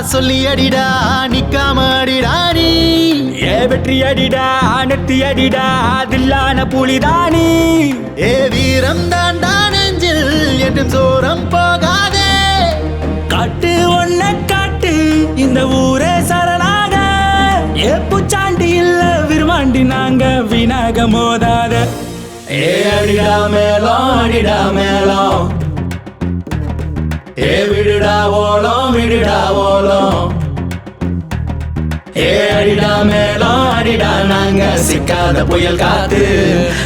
சொல்லி அடிடா நிக்காம அடிடா நீ வெற்றி அடிடா நெத்தி அடிடா தில்லான புலிதானி வீரம் தாண்டா நெஞ்சில் என்றும் சோரம் போகாதே காட்டு ஒன்ன காட்டு இந்த ஊரே சரணாக புச்சாண்டி இல்ல விரும்பாண்டி நாங்க வினாக மோதாத அடிடா மேளம் விடுடா ஓலம் அடிடா மேளம் அடிடா நாங்க சிக்காத புயல் காத்து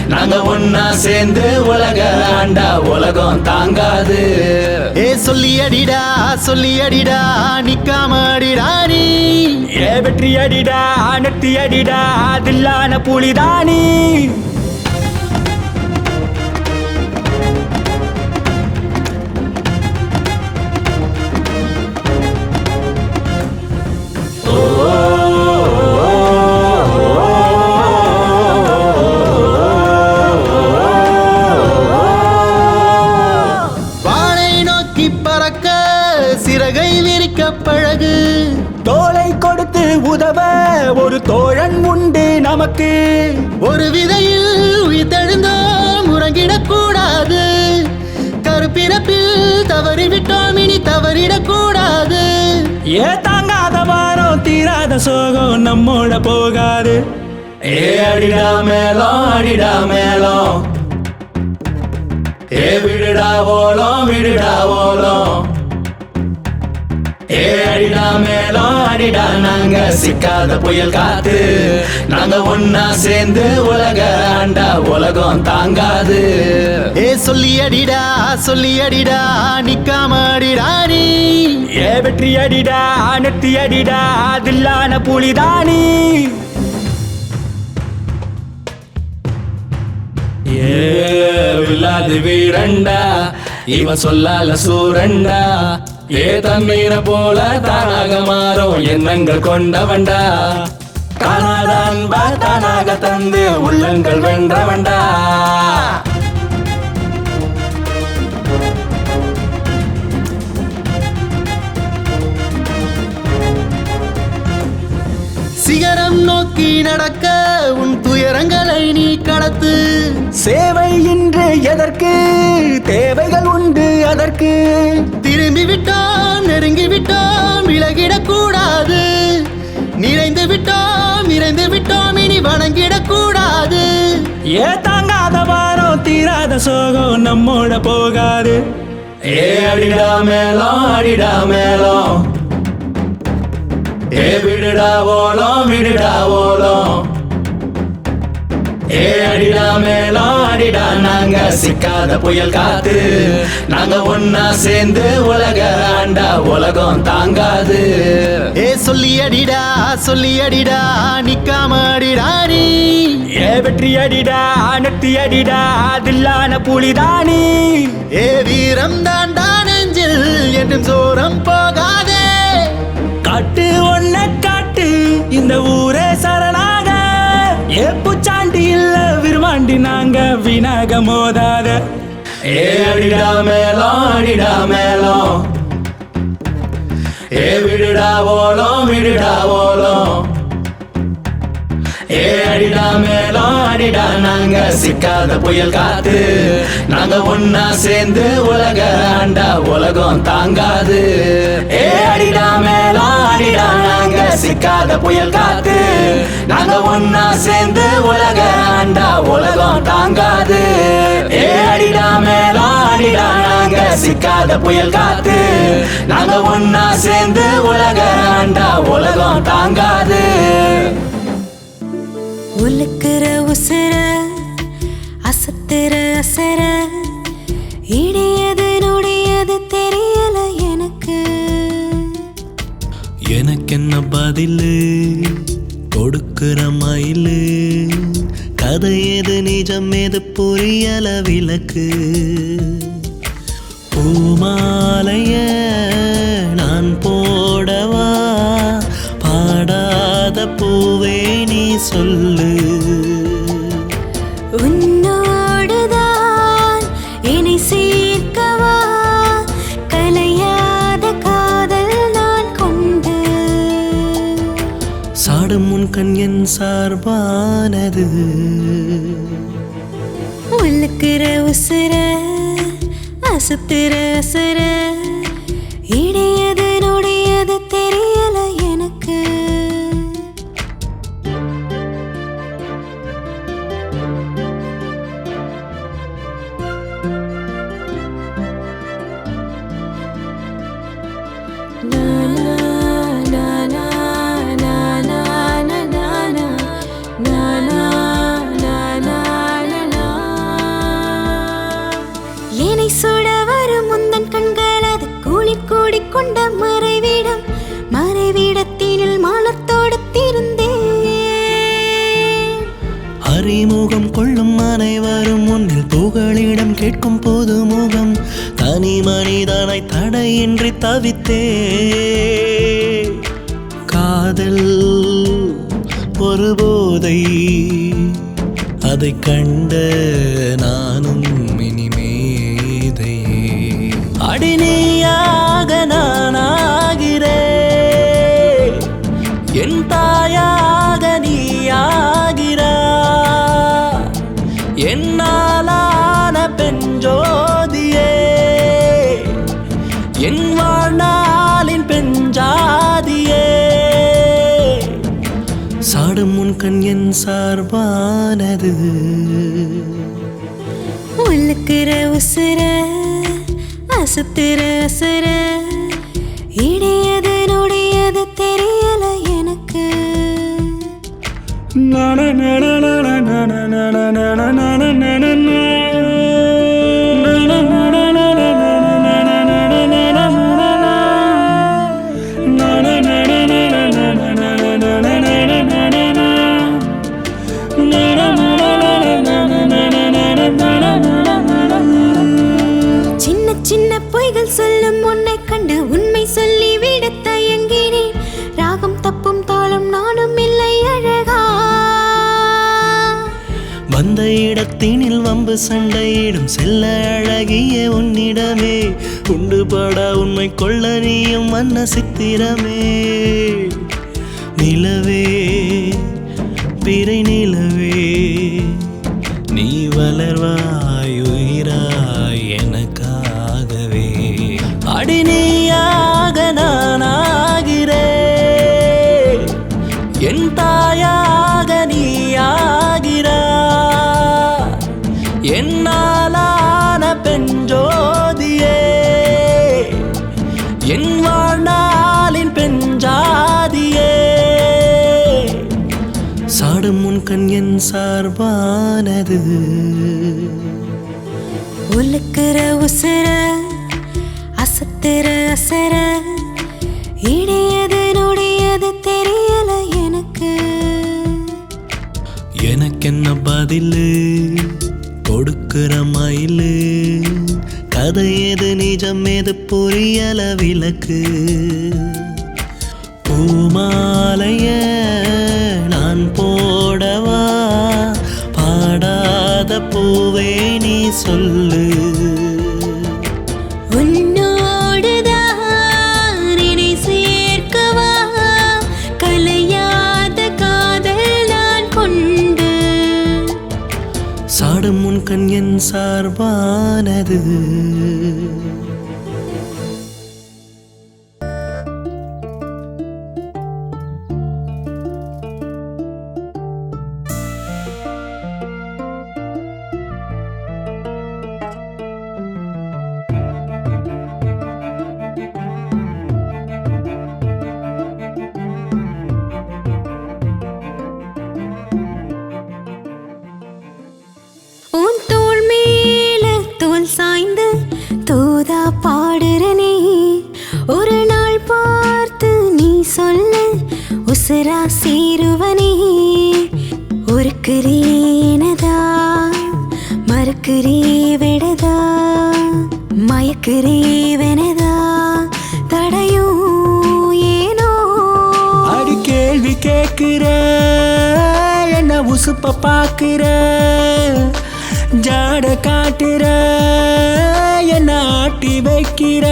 நாங்க ஒன்னா சேர்ந்து உலக ஆண்டா உலகம் தாங்காது சொல்லி அடிடா நிக்காம அடிடா நீ வெற்றி அடிடா நெத்தி அடிடா தில்லான புலிதானி பறக்க சிறகை விரிக்க பழகு தோளை கொடுத்து உதவ ஒரு தோழன் உண்டு நமக்கு ஒரு விதையில் உயிர்த்தெழுந்தோம் உறங்கிடக் கூடாது கருப்பிறப்பில் தவறிவிட்டோம் இனி தவறிடக் கூடாது தாங்காத வாரம் தீராத சோகம் நம்மோட போகாது அடிடா மேளம் விடுடா ஓலம் அடிடா மேளம் அடிடா நாங்க சிக்காத புயல் காத்து நாங்க ஒன்னா சேர்ந்து உலக ஆண்டா உலகம் தாங்காது சொல்லி அடிடா நிக்காம அடிடா நீ வெற்றி அடிடா நெத்தி அடிடா தில்லான புலிதானி வில்லாது வீரண்டா இவன் சொல்லால சூரண்டா தண்ணீரை போல தானாக மாறும் எண்ணங்கள் கொண்டவண்டா காணாத அன்பா தானாக தந்து உள்ளங்கள் வென்றவண்டா சிகரம் நோக்கி நடக்க உன் துயரங்களை நீ கடத்து சேவை இன்று எதற்கு தேவைகள் உண்டு அதற்கு திரும்பி விட்டோம் நெருங்கி விட்டோம் விலகிடக் கூடாது நிறைந்து விட்டோம் இனி வணங்கிடக் கூடாது தாங்காத வாரம் தீராத சோகம் நம்மோட போகாது அடிடா மேளம் விடுடா ஓலம் அடிடா மேளம் அடிடா நாங்க சிக்காத புயல் காத்து நாங்க ஒன்னா சேர்ந்து உலக ஆண்டா உலகம் தாங்காது சொல்லி அடிடா நிக்காம அடிடா நீ வெற்றி அடிடா நெத்தி அடிடா தில்லான புலிதானி வீரம் தாண்டா நெஞ்சில் என்றும் சோரம் போகாதே காட்டு ஒன்ன காட்டு இந்த ஊரே சரணாக புச்சாண்டி இல்ல விரும்பாண்டி நாங்க வினாக மோதாத அடிடா மேளம் விடுடா ஓலம் அடிடா மேளம் அடிடா நாங்க சிக்காத புயல் காத்து நாங்க ஒன்னா சேர்ந்து உலக ஆண்டா உலகம் தாங்காது அடிடா மேளம் அடிடா நாங்க சிக்காத புயல் காத்து நாங்க ஒன்னா சேர்ந்து உலக ஆண்டா உலகம் தாங்காது அடிடா மேளம் அடிடா நாங்க சிக்காத புயல் காத்து நாங்க ஒன்னா சேர்ந்து உலக ஆண்டா உலகம் தாங்காது உலுக்குற உசுர அசத்துற அசர இடியது நொடியது தெரியல எனக்கு என்ன பதிலு கொடுக்கிற மயிலு கதை எது நிஜம் எது புரியல விளக்கு பூமாலைய நான் போடவா பாடாத பூவே நீ சொல்லு உன்னோடுதான் இனி சேர்க்கவா கலையாத காதல் கண் என் சார்பானது. உள்ளுக்குற உசுர அசுத்துற அசுர இடையது நொடியது தெரியல எனக்கு. என்னை சுட வரும் முந்தன் கண்கள் அது கூலி கூடி கொண்ட மறைவிடம். மறைவிடத்தினில் மானத்தோடு திருந்தேன். அறிமுகம் கொள்ளும் அனைவரும் முன்னில் புகழிடம் கேட்கும் போது முகம் தனி மனிதனை தடையின்றி தவித்தே. காதல் ஒரு போதை, அதை கண்ட நானும் இனிமேதையே. அடிநீயாக நானாகிறேன், என் தாயாக நீயாகிறா. என்னாலான பெஞ்சோதியே, என் வாழ்நாளின் பெஞ்சாதியே. சாடும் உன் கண் என் சார்பானது. உள்ளுக்குற உசுர அசுத்துற அசுர இடையது நொடியது தெரியல எனக்கு. சின்ன சின்ன பொய்கள் சொல்லும் உன்னை கண்டு உண்மை சொல்லி விட தயங்கினேன். ராகம் தப்பும் தாளம் நானும் இல்லை அழகா. வந்த இடத்தினில் வம்பு சண்டையிடும் செல்ல அழகிய உன்னிடமே. உண்டு பட உண்மை கொள்ள நீயும் மன்ன சித்திரமே. நிலவே பிறை நிலவே, நீ வளர்வாய் உயிராய் எனக்காகவே. அடிநீயாக நானாகிறேன், என் தாயாக நீயாகிறா. என்னாலான பெஞ்சோதியே, என் வாழ்நாளின் பெஞ்சாதியே. சாடும் உன் கண் என் சார்பானது. உள்ளுக்குற உசுர அசத்துற அசர இடையது நொடியது தெரியல எனக்கு. எனக்கென்ன பதிலு கொடுக்கிற மயிலு, கதை எது நிஜம் எது புரியல விளக்கு. பூமாலைய நான் போடவா, பாடாத பூவே நீ சொல்லு. உன்னோடுதான் என்னை சேர்க்கவா, கலையாத காதல் நான் கொண்டு. சாடும் உன் கண் என் சார்பானது. உன் தோள் மேல தோல் சாய்ந்து தூதா பாடுறனே. ஒரு நாள் பார்த்து நீ சொல்லு உசுரா சேருவனே. ஒருக்குறேனதா மறுக்குறே விடதா, மயக்குறே வெனதா தடையும் ஏனோ. அடி கேள்வி கேட்கிற, என்ன உசுப்ப பாக்குற, ஜாட காட்டுற, என்ன ஆட்டி வைக்கிற.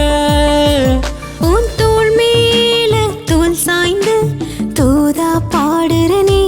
உன் தோள் மேல தோல் சாய்ந்து தூதா பாடுறனே.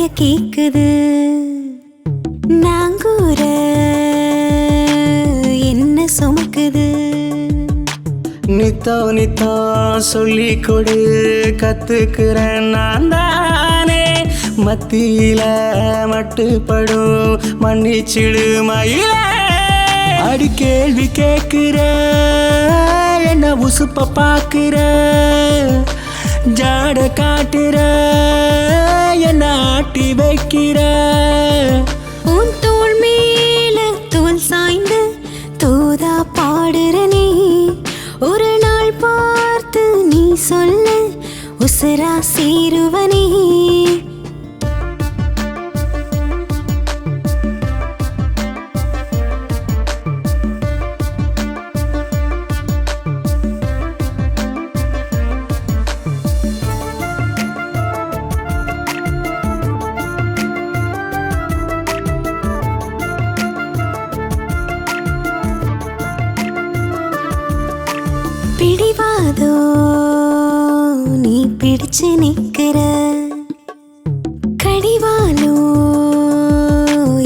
கதைய கேக்குது நாங்கூர என்ன சுமக்குது நித்தோ நித்தோ சொல்லி கொடு கத்துக்கிறேன் நான் தானே மத்தியில மட்டுப்படும் மன்னிச்சிடு மயில அடி கேள்வி கேட்கிற என்ன உசுப்ப பாக்குற ஜாட காட்டுற என்ன ஆட்டி வைக்கிற உன் தோள் மேல தோல் சாய்ந்து தூதா பாடுற நீ ஒரு நாள் பார்த்து நீ சொல்லு உசுரா சேருவனே பிடிவாதோ நீ பிடிச்சு நிக்கிற கடிவாலோ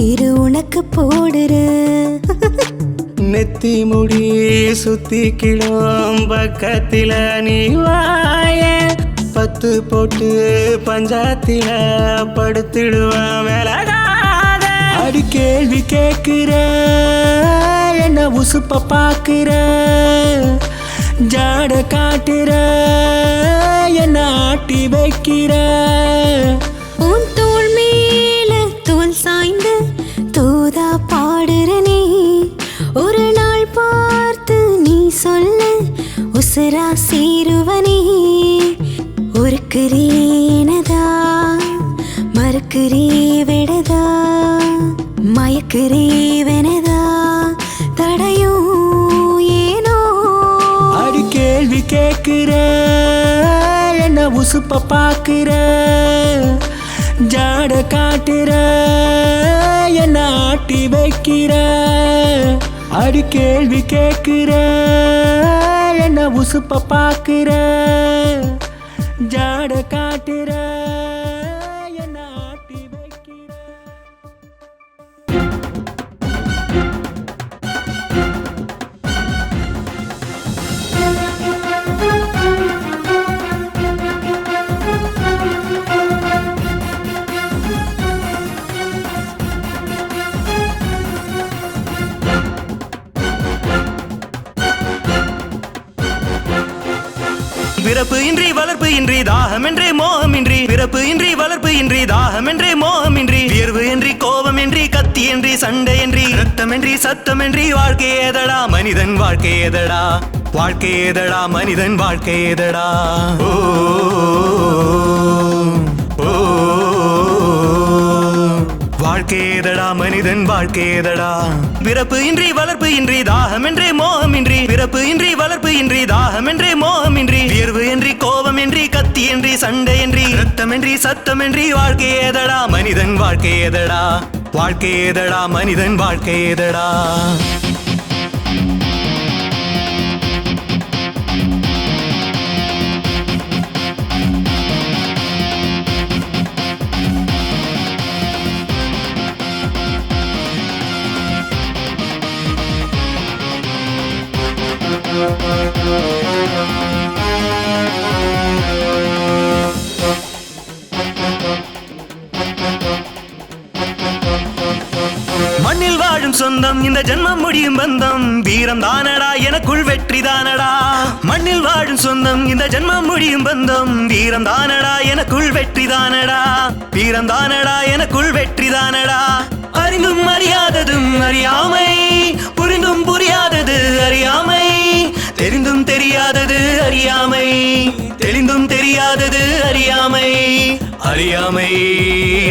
இரு உனக்கு போடுற நெத்தி முடி சுத்தி கிடும் பக்கத்தில நீ வாய பத்து போட்டு பஞ்சாத்தில படுத்திடுவான் விலகாத அடி கேள்வி கேட்கிற என்ன உசுப்ப பாக்குற ஜாட காட்டுற என்ன ஆட்டி வைக்கிற உன் தோள் மேல தோல் சாய்ந்து தூதா பாடுற நீ ஒரு நாள் பார்த்து நீ சொல்லு உசுரா சேருவனே ஒருக்குறேனதா மறுக்குறே விடதா மயக்குறே வெனதா தடையும் ஏனோ அடி கேள்வி கேட்கிற என்ன உசுப்ப பாக்குற ஜாட காட்டுற என்ன ஆட்டி வைக்கிற அடி கேள்வி கேட்கிற என்ன உசுப்ப பாக்குற ஜாட காட்டுற என்ன ஆட்டி வைக்கிற பிறப்பு இன்றி வளர்ப்பு இன்றி தாகமின்றி மோகமின்றி பிறப்பு இன்றி வளர்ப்பு இன்றி தாகமின்றி மோகமின்றி வியர்வு இன்றி கோபமின்றி கத்தி இன்றி சண்டையின்றி ரத்தமின்றி சத்தமின்றி வாழ்க்கை ஏதடா மனிதன் வாழ்க்கை ஏதடா வாழ்க்கை ஏதடா மனிதன் வாழ்க்கை ஏதடா ஓ ஓ வாழ்க்கை ஏதடா மனிதன் வாழ்க்கை ஏதடா பிறப்பு இன்றி வளர்ப்பு இன்றி தாகமின்றி மோகமின்றி பிறப்பு இன்றி வளர்ப்பு இன்றி தாகமின்றி மோகமின்றி வியர்வு இன்றி கோபமின்றி கத்தி இன்றி சண்டையின்றி ரத்தமின்றி சத்தமின்றி வாழ்க்கை ஏதடா மனிதன் வாழ்க்கை ஏதடா வாழ்க்கை ஏதடா மனிதன் வாழ்க்கை ஏதடா மண்ணில் வாழும் சொந்தம் இந்த ஜென்மம் முடியும் பந்தம் வீரம் தானடா எனக்குள் வெற்றி தானடா மண்ணில் வாழும் சொந்தம் இந்த ஜென்மம் முடியும் பந்தம் வீரம் தானடா எனக்குள் வெற்றி தானடா வீரம் தானடா எனக்குள் வெற்றி தானடா அறிந்தும் அறியாததும் அறியாமை புரிந்தும் புரியாதது அறியாமை தெரிந்தும் தெரியாதது அறியாமை தெளிந்தும் தெரியாதது அறியாமை அறியாமை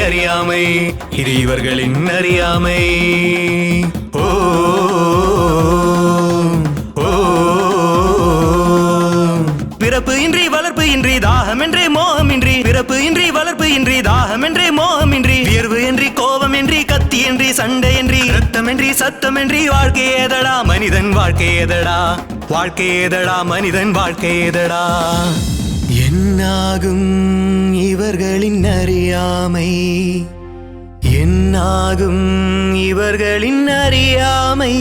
அறியாமை இது இவர்களின் அறியாமை ஓ ஓ பிறப்பு இன்றி வளர்ப்பு இன்றி தாகமின்றி மோகமின்றி பிறப்பு இன்றி வளர்ப்பு இன்றி தாகமின்றி மோகமின்றி வியர்வு இன்றி கோபமின்றி கத்தி இன்றி சண்டையின்றி ரத்தமின்றி சத்தமின்றி வாழ்க்கை ஏதடா மனிதன் வாழ்க்கை ஏதடா வாழ்க்கை ஏதடா மனிதன் வாழ்க்கை ஏதடா என்னாகும் இவர்களின் அறியாமை, என்னாகும் இவர்களின் அறியாமை.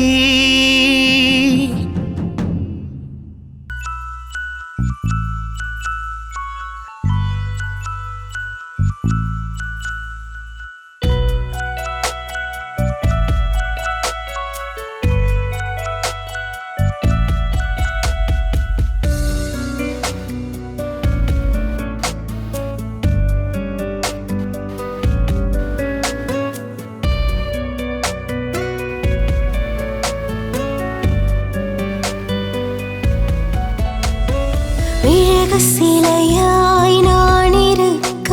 மிளகு சிலையாய் நான் இருக்க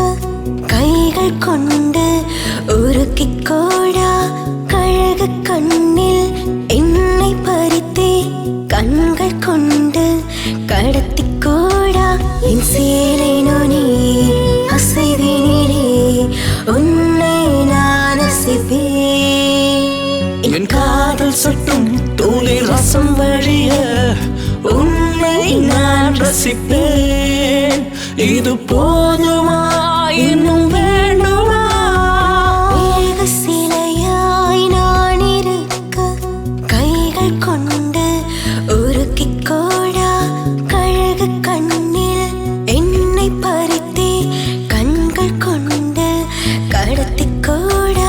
கைகள் கொண்டு உருக்கிக் கோடா கழகு கண்ணில் என்னை பறித்தே கண்கள் கொண்டு கடத்திக் கோடா என் சேலை நோனி அசைவினிலே உன்னை நான் அசைப்பேன். என் காதல் சொட்டும் தூளி ரசம் வழிய உன்னை நான் ரசிப்பேன். இது போதுமா இன்னும் வேண்டுமா? மிளகு சிலையாய் நான் இருக்க கைகள் கொண்டு உருக்கிக் கோடா கழகு கண்ணில் என்னை பறித்தே கண்கள் கொண்டு கடத்திக் கோடா.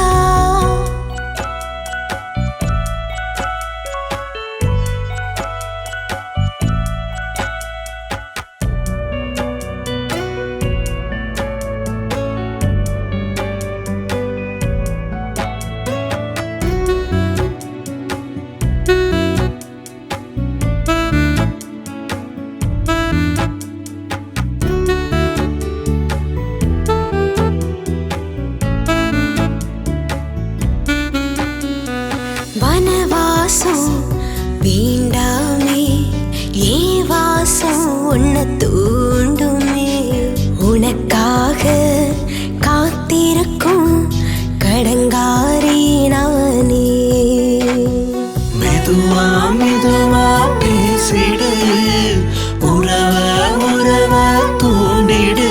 வனவாசம் வேண்டாமே, ஏ வாசம் உன்னை தூண்டுமே. உனக்காக காத்திருக்கும் கடங்காரி நானே. மெதுவா மெதுவா பேசிடு, உறவ உறவ தூண்டிடு,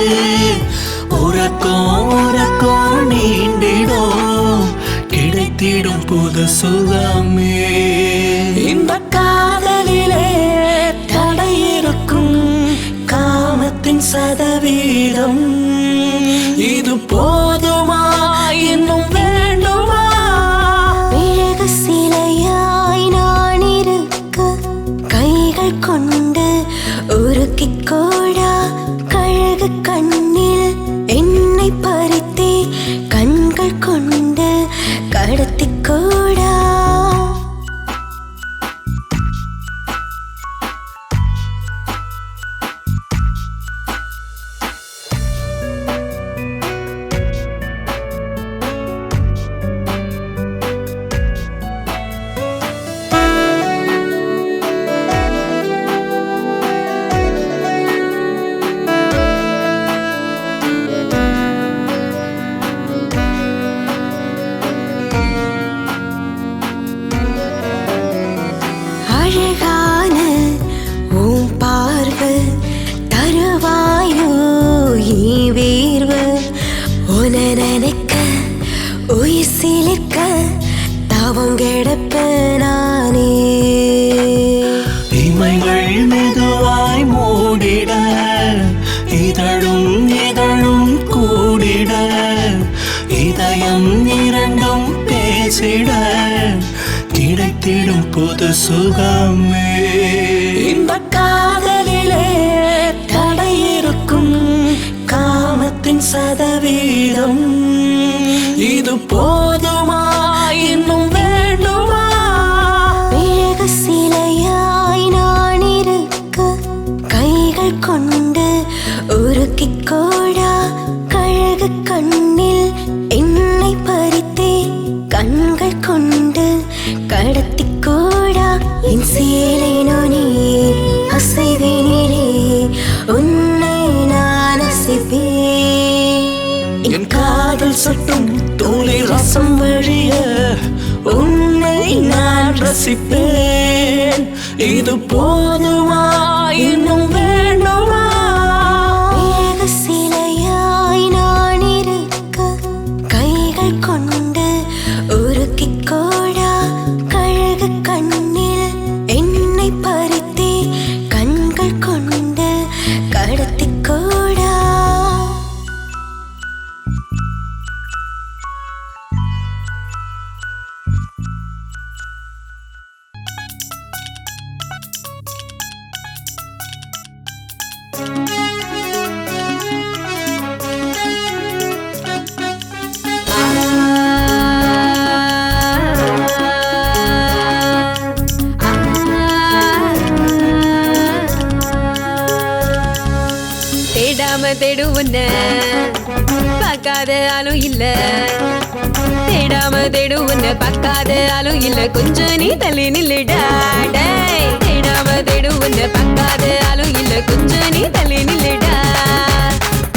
உறக்கம் உறக்கம் நீண்டிடும், கிடைத்திடும் புது சுகமே. இந்த காதலிலே தடை இருக்கும் காமத்தின் சதவீதம். இது போதுமா இன்னும் வேண்டுமா? மிளகு சிலையாய் நான் இருக்க கைகள் கொண்டு உருக்கிக் கோடா கழகு கண்ணில் என்னை பறித்தே கண்கள் கொண்டு கடத்திக் கோடா. அழகான உன் பார்வை தருவாயோ ஈ வேர்வு. உன நினைக்க உயிர் சிலிர்க்க தவம் கிடப்ப நானே. இமைகள் மெதுவாய் மூடிட, இதழும் இதழும் கூடிட, இதயம் இரண்டும் பேசிட, கிடைத்திடும் புது சுகமே. இந்த காதலிலே தடை இருக்கும் காமத்தின் சதவீதம். இது போதுமா இன்னும் வேண்டுமா? மிளகு சிலையாய் நான் இருக்க கைகள் கொண்டு உருக்கிக் கோடா கழகு கண்ணில் என்னை பறித்தே கண்கள் கொண்டு கடத்திக் கோடா. என் சேலை நோனி அசைவினிலே உன்னை நான் அசைப்பேன். என் காதல் சொட்டும் தூளி ரசம் வழிய உன்னை நான் ரசிப்பேன். இது போதுமா இன்னும் வேண்டுமா? தேடு உன்ன பார்க்காத ஆளும் இல்ல தேடாம தேடு உன்ன பார்க்காத ஆளும் இல்ல கொஞ்சம் நீ தள்ளி நில்லுடா டேய் தேடாம தேடு உன்ன பார்க்காத ஆளும் இல்ல கொஞ்சம் நீ தள்ளி நில்லுடா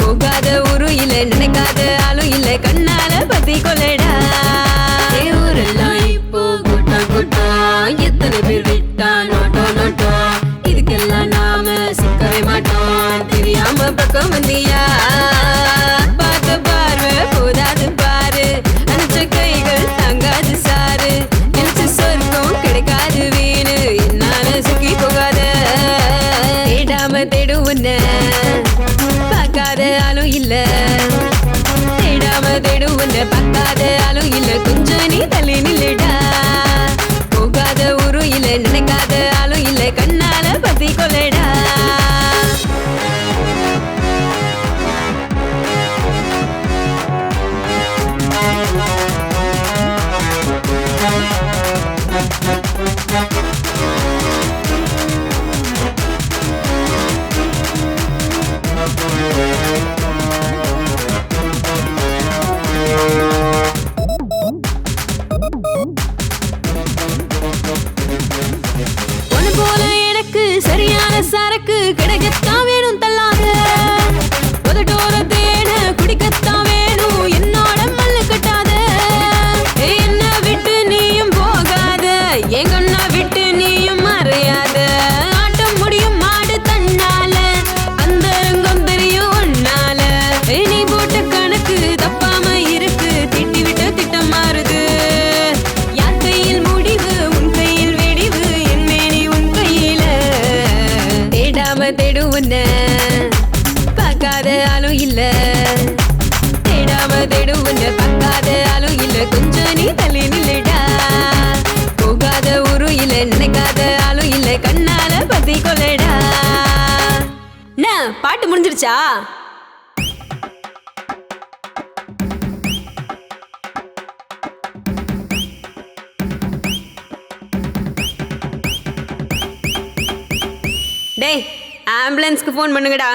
போகாத ஊரு இல்ல நினைக்காத ஆளும் இல்ல கண்ணால பத்தி கொள்ளடா ஊரெல்லாம் இப்போ கூட்டம் கூட்டம் எத்தனை பேர் விட்டா நோட்டோ நோட்டோ இதுக்கெல்லாம் நாம சிக்கவே மாட்டோம் தெரியாம பக்கம் வந்தியா பார்த்த பார்வை போதாது பாரு அனுச்ச கைகள் தாங்காது சாரு நினைச்ச சொர்க்கம் கிடைக்காது வீணு என்னால சுக்கி போகாத தேடாம தேடு உன்ன பார்க்காத ஆளும் இல்ல தேடாம தேடு உன்ன பார்க்காத ஆளும் இல்ல கொஞ்சம் நீ தள்ளி நில்லுடா போகாத ஊரு இல்ல நினைக்காத ஆளும் இல்ல கண்ணால பத்தி கொள்ளடா சரியான சரக்கு கிடைக்கத்தான் வேணும் தள்ளாத உதட்டோர தேன குடிக்கத்தான் வேணும் என்னோட மல்லு கட்டாத என்ன விட்டு நீயும் போகாத என் கண்ணா விட்டு நீயும் மறையாத ஆட்டம் முடியும் மாடு தன்னால அந்த ரங்கம் தெரியும் ஒன்னால நீ போட்ட கணக்கு தப்பாம இருக்கு திட்டி விட்ட திட்டம் மாறுது யார் கையில் முடிவு உன் கையில் வெடிவு என் மேனி உன் கையில தேடாம தேடு உன்ன பார்க்காத ஆளும் இல்ல தேடாம தேடு உன்ன பார்க்காத ஆளும் இல்ல கொஞ்சம் நீ தள்ளி நில்லுடா போகாத ஊரு இல்ல நினைக்காத ஆளும் இல்ல கண்ணால பத்தி கொள்ளடா பாட்டு முடிஞ்சிருச்சா டேய் ஆம்புலன்ஸ்க்கு ஃபோன் பண்ணுங்கடா